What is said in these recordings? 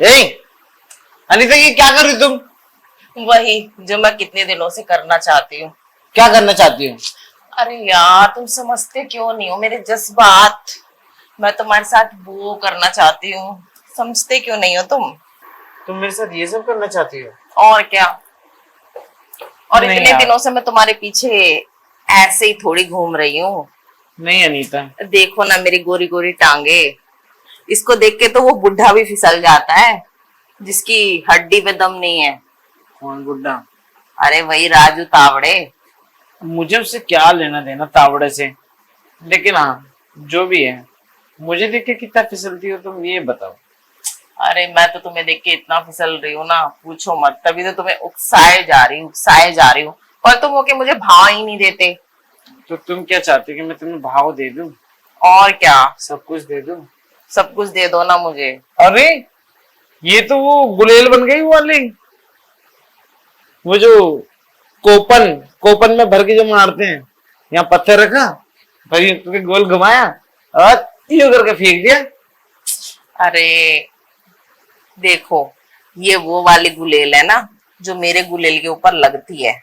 ए अनीता, ये क्या कर रही तुम? वही जो मैं कितने दिनों से करना चाहती हूँ। क्या करना चाहती हो? अरे यार, तुम समझते क्यों नहीं हो मेरे जज्बात। मैं तुम्हारे साथ वो करना चाहती हूँ, समझते क्यों नहीं हो तुम। तुम मेरे साथ ये सब करना चाहती हो? और क्या। और नहीं इतने यार। दिनों से मैं तुम्हारे पीछे ऐसे ही थोड़ी घूम रही हूँ। नहीं अनीता। देखो ना मेरी गोरी गोरी टांगे, इसको देख के तो वो बुढ़ा भी फिसल जाता है जिसकी हड्डी पे दम नहीं है। कौन बुड्ढा? अरे वही राजू तावड़े। मुझे उससे क्या लेना देना तावड़े से। लेकिन हाँ, जो भी है, मुझे देख के कितना फिसलती हो तुम, ये बताओ। अरे मैं तो तुम्हें देख के इतना फिसल रही हूँ ना, पूछो मत। तभी तो तुम्हें उकसाए जा रही हूँ। और तुम होके मुझे भाव ही नहीं देते। तो तुम क्या चाहती हो कि मैं तुम्हें भाव दे दूं? और क्या। सब कुछ दे दूं? सब कुछ दे दो ना मुझे। अरे, ये तो वो गुलेल बन गई वो वाली। वो जो कोपन कोपन में भर के जो मारते हैं। यहाँ पत्थर रखा, भाई तुमने गोल घुमाया और यूं करके फेंक दिया। अरे देखो, ये वो वाली गुलेल है ना जो मेरे गुलेल के ऊपर लगती है।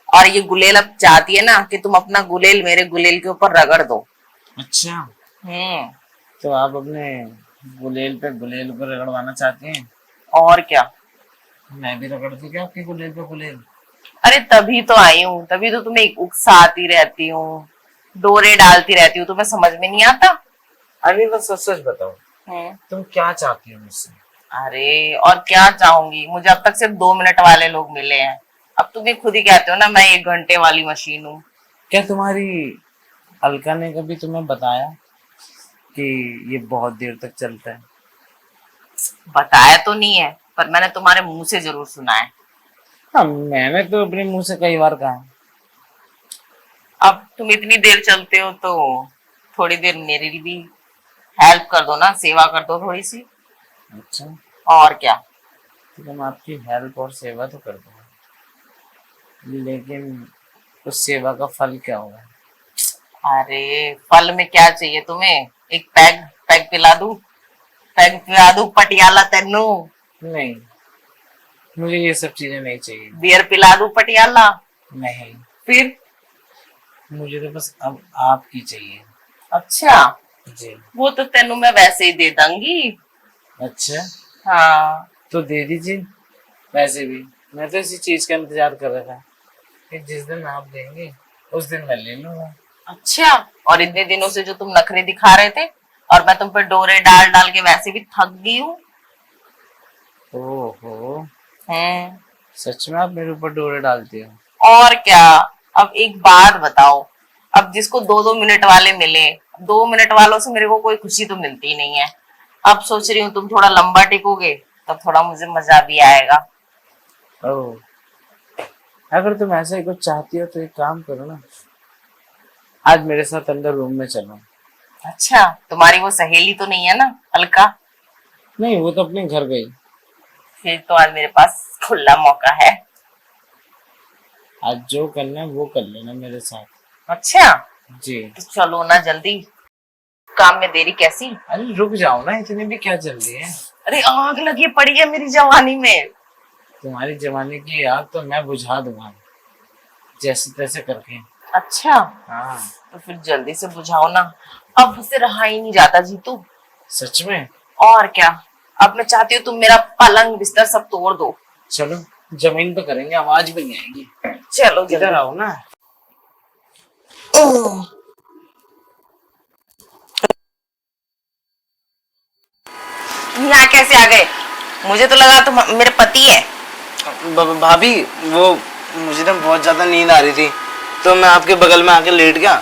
और ये गुलेल अब चाहती है ना कि तुम अपना गुलेल मेरे गुलेल के ऊपर रगड़ दो। अच्छा, हम्म। तो आप अपने गुलेल पे गुलेल को रगड़वाना चाहते हैं? और क्या। मैं भी रगड़ दूं क्या आपके गुलेल पे गुलेल? अरे तभी तो आई हूँ, तभी तो तुम्हें उकसाती रहती हूँ, डोरे डालती रहती हूँ, तुम्हें समझ में नहीं आता। अरे बस सच सच बताओ, हम्म। तुम क्या चाहती हो मुझसे? अरे और क्या चाहूंगी, मुझे अब तक सिर्फ 2 मिनट वाले लोग मिले हैं। अब तुम भी खुद ही कहते हो ना मैं 1 घंटे वाली मशीन हूँ। क्या तुम्हारी अलका ने कभी तुम्हें बताया कि ये बहुत देर तक चलता है? बताया तो नहीं है, पर मैंने तुम्हारे मुंह से जरूर सुना है। हाँ, मैंने तो अपने मुंह से कई बार कहा। अब तुम इतनी देर चलते हो तो थोड़ी देर मेरी भी हेल्प कर दो ना, सेवा कर दो थोड़ी सी। अच्छा, और क्या। तो हम आपकी हेल्प और सेवा तो कर देंगे, लेकिन उस सेवा का फल क्या होगा? अरे फल में क्या चाहिए तुम्हें, एक पैग पैग पिला दूं, पैग पिला दूं पटियाला तेनू, नहीं, मुझे ये सब चीजें नहीं चाहिए। बियर पिला दूं पटियाला। नहीं, फिर। मुझे तो बस अब आपकी चाहिए। अच्छा, जी। वो तो तेनू मैं वैसे ही दे दूंगी। अच्छा, हाँ। तो दे दीजिए। वैसे भी मैं तो इसी चीज का इंतजार कर रहा था कि जिस दिन आप देंगे उस दिन मैं ले लूंगा। अच्छा, और इतने दिनों से जो तुम नखरे दिखा रहे थे, और मैं तुम पे डोरे डाल डाल के वैसे भी थक गई हूँ। ओहो, हम्म। सच में आप मेरे ऊपर डोरे डालती हो? और क्या। अब एक बात बताओ, अब जिसको 2-2 मिनट वाले मिले, 2 मिनट वालों से मेरे को कोई खुशी तो मिलती नहीं है। अब सोच रही हूँ तुम थोड़ा लंबा टिकोगे तब थोड़ा मुझे मजा भी आएगा। ओह, अगर तुम ऐसा ही कुछ चाहती हो तो एक काम करो ना, आज मेरे साथ अंदर रूम में चलो। अच्छा, तुम्हारी वो सहेली तो नहीं है ना अलका? नहीं, वो तो अपने घर गई। फिर तो आज मेरे पास खुला मौका है। आज जो करना है वो कर लेना मेरे साथ। अच्छा, जी। तो चलो ना जल्दी, काम में देरी कैसी। अरे रुक जाओ ना, इतनी भी क्या जल्दी है? अरे आग लगी पड़ी है मेरी जवानी में। तुम्हारी जवानी की आग तो मैं बुझा दूंगा, जैसे तैसे करके। अच्छा, हाँ। तो फिर जल्दी से बुझाओ ना, अब मुझसे रहा ही नहीं जाता जीतू। सच में? और क्या। अब मैं चाहती हूँ तुम मेरा पलंग बिस्तर सब तोड़ दो। चलो, जमीन पे करेंगे, आवाज भी नहीं आएगी। चलो इधर जल्दी। आओ ना। यहाँ कैसे आ गए? मुझे तो लगा तुम मेरे पति है। भाभी, वो मुझे ना बहुत ज्यादा नींद आ रही थी, तो मैं आपके बगल में आके लेट गया।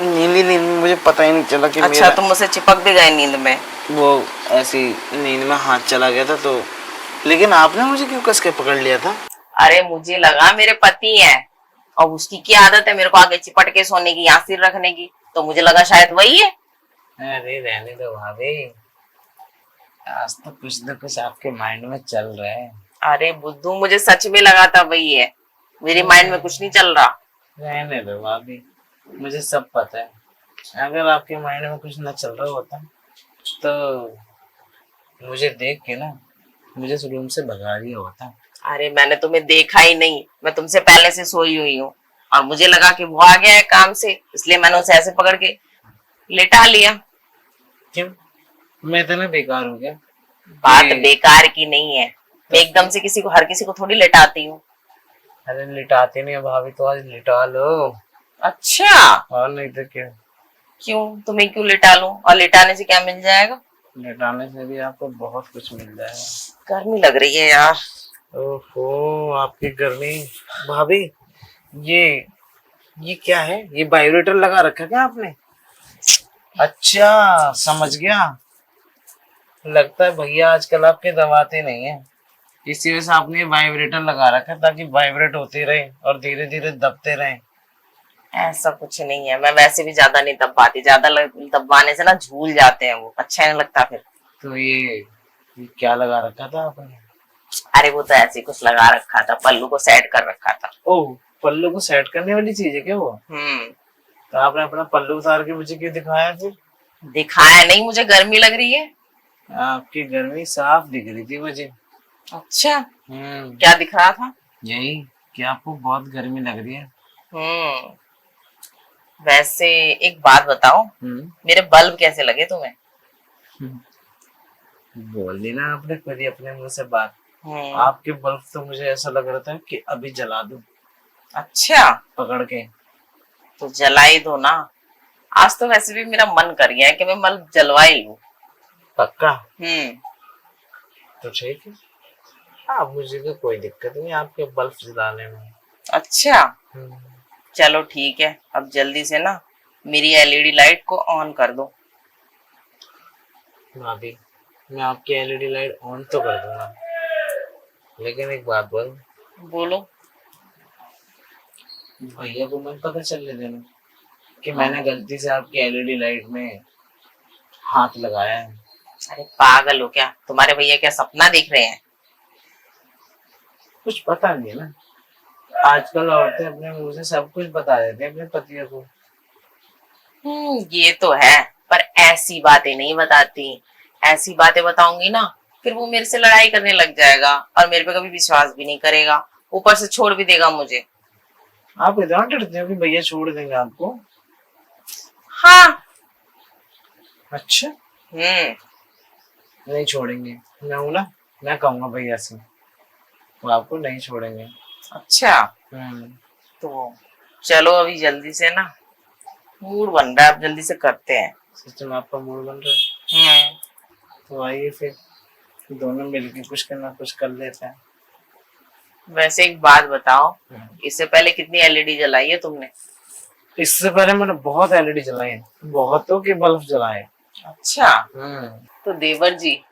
नींद ही नींद में मुझे पता ही नहीं चला कि अच्छा, मेरा तुम मुझसे चिपक भी गए नींद में। वो ऐसी नींद में हाथ चला गया था तो। लेकिन आपने मुझे क्यों कस के पकड़ लिया था? अरे मुझे लगा मेरे पति हैं, और उसकी क्या आदत है मेरे को आगे चिपट के सोने की या सिर रखने की, तो मुझे लगा शायद वही है। अरे रहने दो भाभी, आज तो कुछ न कुछ आपके माइंड में चल रहा है। अरे बुद्धू, मुझे सच में लगा था वही है, मेरे माइंड में कुछ नहीं चल रहा। रहने दो भाभी, मुझे सब पता है। अगर आपके माइंड में कुछ न चल रहा होता तो मुझे देख के ना मुझे इस रूम से भगा दिया हुआ था। अरे मैंने तुम्हें देखा ही नहीं, मैं तुमसे पहले से सोई हुई हूँ और मुझे लगा कि वो आ गया है काम से, इसलिए मैंने उसे ऐसे पकड़ के लेटा लिया। क्यों, मैं इतना बेकार हो गया? बात ये- बेकार की नहीं है, मैं एकदम से किसी को, हर किसी को थोड़ी लेटाती हूँ। अरे लिटाते नहीं हो भाभी, तो आज लिटा लो। अच्छा, और नहीं तो क्या, क्यों, तुम्हें क्यों लिटा लूं, और लिटाने से क्या मिल जाएगा? लिटाने से भी आपको बहुत कुछ मिल जाएगा। गर्मी लग रही है यार। ओहो, आपकी गर्मी। भाभी, ये क्या है? ये वाइब्रेटर लगा रखा है क्या आपने? अच्छा, समझ गया। लगता है भैया आजकल आपके दबाते नहीं है, इसी वजह से आपने ये वाइब्रेटर लगा रखा है, ताकि वाइब्रेट होते रहे और धीरे धीरे दबते रहे। ऐसा कुछ नहीं है, मैं वैसे भी ज्यादा नहीं दब पाती, ज्यादा दबाने से ना झूल जाते हैं वो, अच्छा नहीं लगता फिर। तो ये क्या लगा रखा था आपने? अरे वो तो ऐसे ही कुछ लगा रखा था, पल्लू को सेट कर रखा था। ओह, पल्लू को सेट करने वाली चीज है क्या वो? हम्म। तो आपने अपना पल्लू उतार के मुझे क्यों दिखाया फिर? दिखाया नहीं, मुझे गर्मी लग रही है। आपकी गर्मी साफ दिख रही थी मुझे। अच्छा, हम्म, क्या दिख रहा था? यही कि आपको बहुत गर्मी लग रही है। हम्म। वैसे एक बात बताओ, मेरे बल्ब कैसे लगे तुम्हें? बोल दी ना आपने खुद ही अपने मुंह से बात। हम्म। आपके बल्ब तो मुझे ऐसा लग रहा था कि अभी जला दूं अच्छा, पकड़ के। तो जला ही दो ना। आज तो वैसे भी मेरा मन कर गया है कि मैं बल्ब जलवा ही लूं। पक्का? हम्म। तो ठीक है, हाँ, मुझे तो कोई दिक्कत नहीं आपके बल्ब जलाने में। अच्छा, चलो ठीक है, अब जल्दी से ना मेरी एलईडी लाइट को ऑन कर दो। भाभी, मैं आपकी एलईडी लाइट ऑन तो कर दूंगा, लेकिन एक बात बोल, बोलो। भैया को मत पता चलने देना कि मैंने गलती से आपकी एलईडी लाइट में हाथ लगाया है। अरे पागल हो क्या, तुम्हारे भैया क्या सपना देख रहे हैं? कुछ पता नहीं है ना, आजकल औरतें अपने मुंह से सब कुछ बता देती हैं अपने पतियों को। ये तो है, पर ऐसी बातें नहीं बताती। ऐसी बातें बताऊंगी ना, फिर वो मेरे से लड़ाई करने लग जाएगा और मेरे पे कभी विश्वास भी नहीं करेगा, ऊपर से छोड़ भी देगा मुझे। आप इतना डरते हो कि भैया छोड़ देंगे आपको? हाँ। अच्छा, नहीं छोड़ेंगे, मैं हूं ना, मैं कहूंगा भैया से, वो आपको नहीं छोड़ेंगे। अच्छा, तो चलो अभी जल्दी से ना, मूड बन रहा है, अब जल्दी से करते हैं। सच में आपका मूड बन रहा है? तो आइए फिर दोनों मिलकर कुछ करना कुछ कर लेते हैं। वैसे एक बात बताओ, इससे पहले कितनी एलईडी जलाई है तुमने? इससे पहले मैंने बहुत एलईडी जलाई है, बहुतों के बल्ब जलाए। अच्छा, तो देवर जी,